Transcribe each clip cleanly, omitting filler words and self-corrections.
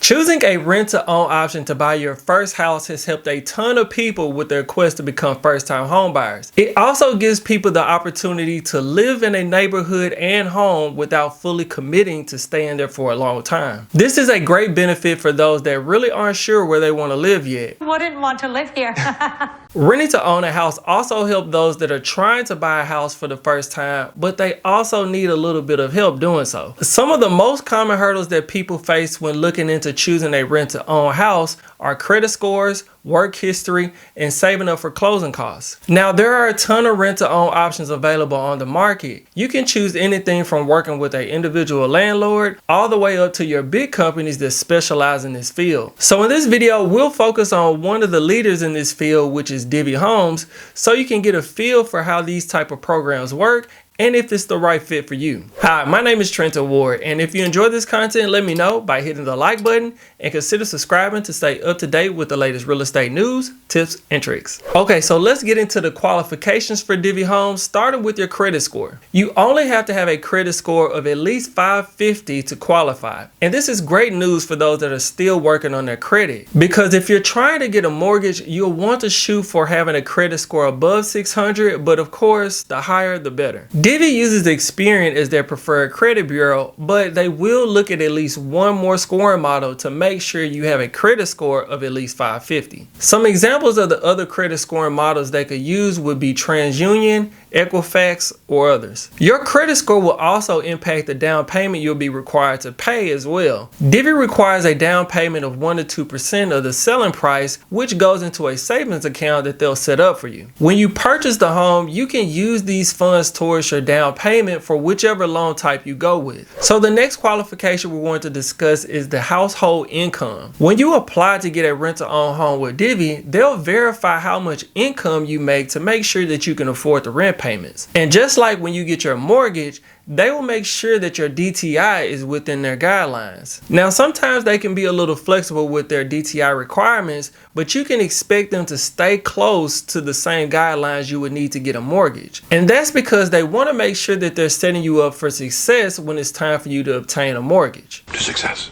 Choosing a rent-to-own option to buy your first house has helped a ton of people with their quest to become first-time home buyers. It also gives people the opportunity to live in a neighborhood and home without fully committing to staying there for a long time. This is a great benefit for those that really aren't sure where they want to live yet. Wouldn't want to live here. Renting to own a house also helps those that are trying to buy a house for the first time, but they also need a little bit of help doing so. Some of the most common hurdles that people face when looking into choosing a rent to own house are credit scores, work history, and saving up for closing costs. Now, there are a ton of rent to own options available on the market. You can choose anything from working with an individual landlord all the way up to your big companies that specialize in this field. So in this video, we'll focus on one of the leaders in this field, which is Divvy Homes, so you can get a feel for how these type of programs work and if it's the right fit for you. Hi, my name is Trenton Ward, and if you enjoy this content, let me know by hitting the like button and consider subscribing to stay up to date with the latest real estate news, tips, and tricks. Okay, so let's get into the qualifications for Divvy Homes, starting with your credit score. You only have to have a credit score of at least 550 to qualify. And this is great news for those that are still working on their credit, because if you're trying to get a mortgage, you'll want to shoot for having a credit score above 600, but of course, the higher the better. Divvy uses Experian as their preferred credit bureau, but they will look at least one more scoring model to make sure you have a credit score of at least 550. Some examples of the other credit scoring models they could use would be TransUnion, Equifax, or others. Your credit score will also impact the down payment you'll be required to pay as well. Divvy requires a down payment of 1 to 2% of the selling price, which goes into a savings account that they'll set up for you. When you purchase the home, you can use these funds towards your down payment for whichever loan type you go with. So the next qualification we're going to discuss is the household income. When you apply to get a rent-to-own home with Divvy, they'll verify how much income you make to make sure that you can afford the rent payments. And just like when you get your mortgage, they will make sure that your DTI is within their guidelines. Now, sometimes they can be a little flexible with their DTI requirements, but you can expect them to stay close to the same guidelines you would need to get a mortgage. And that's because they want to make sure that they're setting you up for success when it's time for you to obtain a mortgage. To success.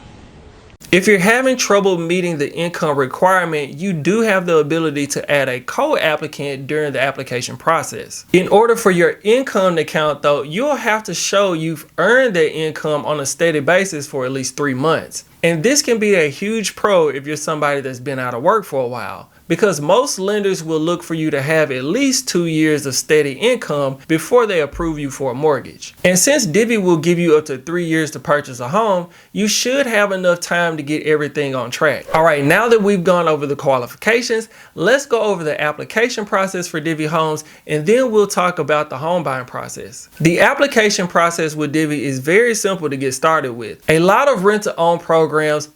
If you're having trouble meeting the income requirement, you do have the ability to add a co-applicant during the application process. In order for your income to count though, you'll have to show you've earned that income on a steady basis for at least 3 months. And this can be a huge pro if you're somebody that's been out of work for a while, because most lenders will look for you to have at least 2 years of steady income before they approve you for a mortgage. And since Divvy will give you up to 3 years to purchase a home, you should have enough time to get everything on track. All right, now that we've gone over the qualifications, let's go over the application process for Divvy Homes, and then we'll talk about the home buying process. The application process with Divvy is very simple to get started with. A lot of rent-to-own programs,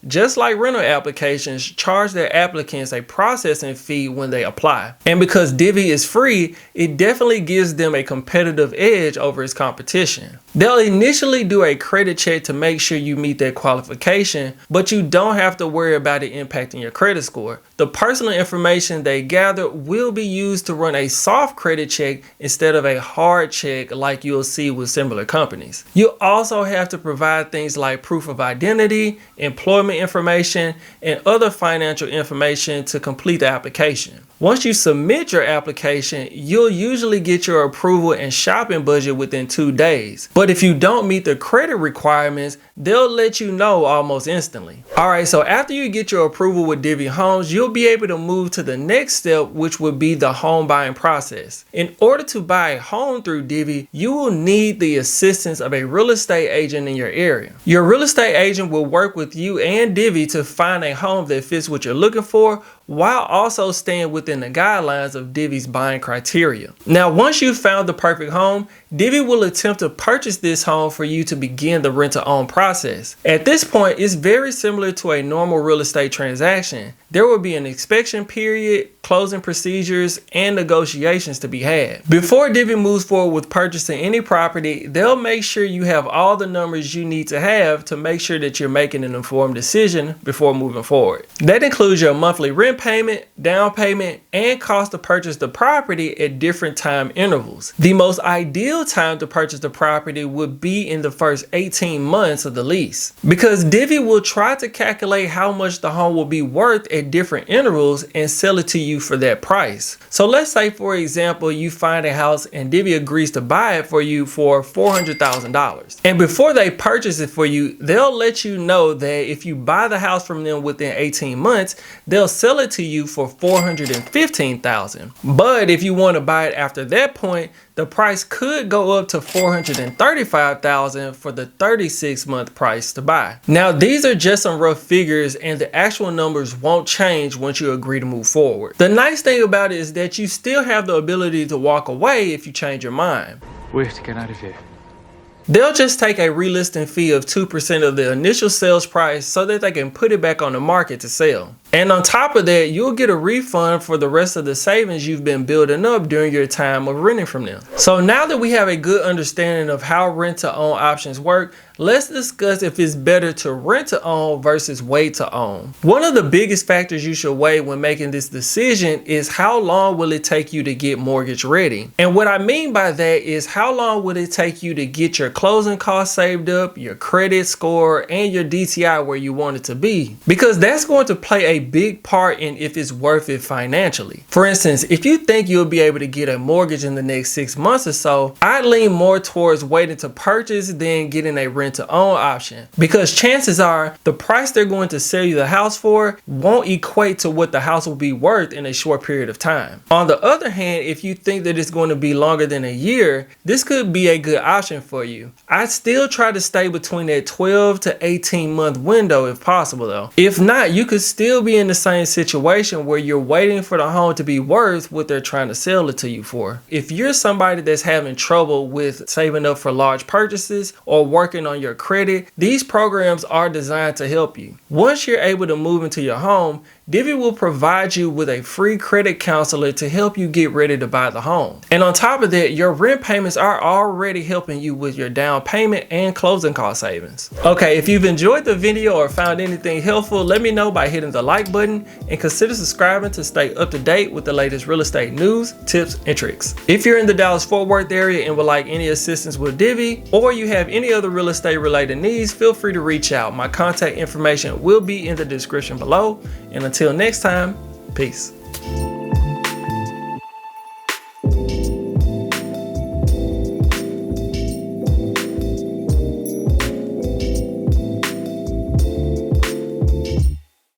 just like rental applications, charge their applicants a processing fee when they apply. And because Divvy is free, it definitely gives them a competitive edge over its competition. They'll initially do a credit check to make sure you meet that qualification, but you don't have to worry about it impacting your credit score. The personal information they gather will be used to run a soft credit check instead of a hard check like you'll see with similar companies. You'll also have to provide things like proof of identity, employment information, and other financial information to complete the application. Once you submit your application, you'll usually get your approval and shopping budget within 2 days. But if you don't meet the credit requirements, they'll let you know almost instantly. All right, so after you get your approval with Divvy Homes, you'll be able to move to the next step, which would be the home buying process. In order to buy a home through Divvy, you will need the assistance of a real estate agent in your area. Your real estate agent will work with you and Divvy to find a home that fits what you're looking for, while also staying within the guidelines of Divvy's buying criteria. Now, once you've found the perfect home, Divvy will attempt to purchase this home for you to begin the rent-to-own process. At this point, it's very similar to a normal real estate transaction. There will be an inspection period, closing procedures, and negotiations to be had. Before Divvy moves forward with purchasing any property, they'll make sure you have all the numbers you need to have to make sure that you're making an informed decision before moving forward. That includes your monthly rent payment, down payment, and cost to purchase the property at different time intervals. The most ideal time to purchase the property would be in the first 18 months of the lease. Because Divvy will try to calculate how much the home will be worth at different intervals and sell it to you for that price. So let's say, for example, you find a house and Divvy agrees to buy it for you for $400,000. And before they purchase it for you, they'll let you know that if you buy the house from them within 18 months, they'll sell it to you for $415,000. But if you want to buy it after that point, the price could go up to $435,000 for the 36-month price to buy. Now, these are just some rough figures and the actual numbers won't change once you agree to move forward. The nice thing about it is that you still have the ability to walk away if you change your mind. We have to get out of here. They'll just take a relisting fee of 2% of the initial sales price so that they can put it back on the market to sell. And on top of that, you'll get a refund for the rest of the savings you've been building up during your time of renting from them. So now that we have a good understanding of how rent to own options work, let's discuss if it's better to rent to own versus wait to own. One of the biggest factors you should weigh when making this decision is how long will it take you to get mortgage ready. And what I mean by that is how long will it take you to get your closing costs saved up, your credit score, and your DTI where you want it to be. Because that's going to play a big part in if it's worth it financially. For instance, if you think you'll be able to get a mortgage in the next 6 months or so, I'd lean more towards waiting to purchase than getting a rent to own option, because chances are the price they're going to sell you the house for won't equate to what the house will be worth in a short period of time. On the other hand, if you think that it's going to be longer than a year, this could be a good option for you. I'd still try to stay between that 12 to 18 month window if possible though. If not, you could still be in the same situation where you're waiting for the home to be worth what they're trying to sell it to you for. If you're somebody that's having trouble with saving up for large purchases or working on your credit, these programs are designed to help you. Once you're able to move into your home, Divvy will provide you with a free credit counselor to help you get ready to buy the home. And on top of that, your rent payments are already helping you with your down payment and closing cost savings. Okay, if you've enjoyed the video or found anything helpful, let me know by hitting the like button and consider subscribing to stay up to date with the latest real estate news, tips, and tricks. If you're in the Dallas-Fort Worth area and would like any assistance with Divvy, or you have any other real estate related needs, feel free to reach out. My contact information will be in the description below. And until next time, peace.